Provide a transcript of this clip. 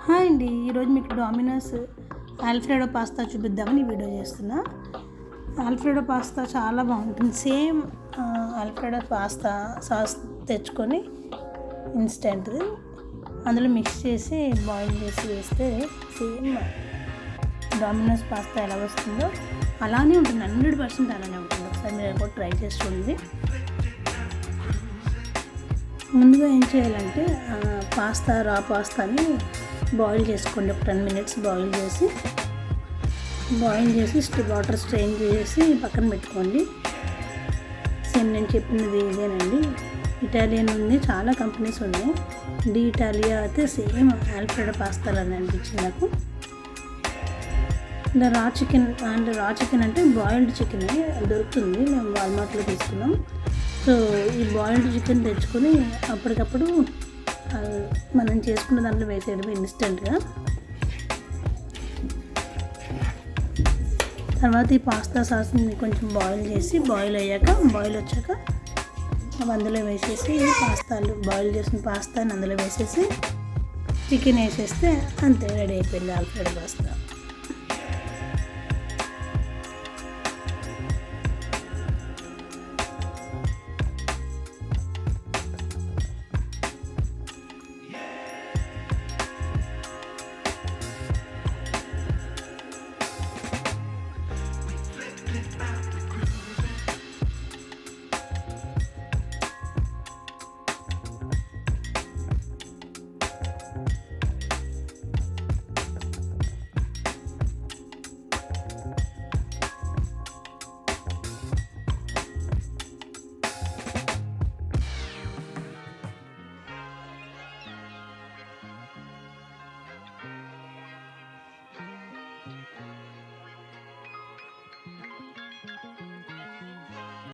Hi అండి, ఈరోజు మీకు డామినోస్ ఆల్ఫ్రెడో పాస్తా చూపిద్దామని వీడియో చేస్తున్నా. ఆల్ఫ్రెడో పాస్తా చాలా బాగుంటుంది. సేమ్ ఆల్ఫ్రెడో పాస్తా సాస్ తెచ్చుకొని ఇన్స్టెంట్ది అందులో మిక్స్ చేసి బాయిల్ చేసి వేస్తే సేమ్ డామినోస్ పాస్తా ఎలా వస్తుందో అలానే ఉంటుంది. 100% అలానే ఉంటుంది. ఒకసారి మీరు కూడా ట్రై చేసి చూడండి. ముందుగా ఏం చేయాలంటే రా పాస్తాని బాయిల్ చేసుకోండి. ఒక 10 minutes బాయిల్ చేసి వాటర్ స్ట్రెయిన్ చేసి పక్కన పెట్టుకోండి. సేమ్ నేను చెప్పినది ఇదేనండి. ఇటాలియన్ ఉంది, చాలా కంపెనీస్ ఉన్నాయి. డి ఇటాలియా అయితే సేమ్ ఆల్ఫ్రెడో పాస్తాలని అనిపించింది నాకు. ఇలా రా చికెన్ అంటే బాయిల్డ్ చికెన్ దొరుకుతుంది. మేము వాల్మార్ట్లో తీసుకున్నాం. సో ఈ బాయిల్డ్ చికెన్ తెచ్చుకొని అప్పటికప్పుడు మనం చేసుకున్న దాంట్లో వేసేయడం ఇన్స్టెంట్గా. తర్వాత ఈ పాస్తా సాస్ని కొంచెం బాయిల్ వచ్చాక అందులో వేసేసి బాయిల్ చేసిన పాస్తాని అందులో వేసేసి చికెన్ వేసేస్తే అంతే, రెడీ అయిపోయింది ఆల్ఫ్రెడో పాస్తా.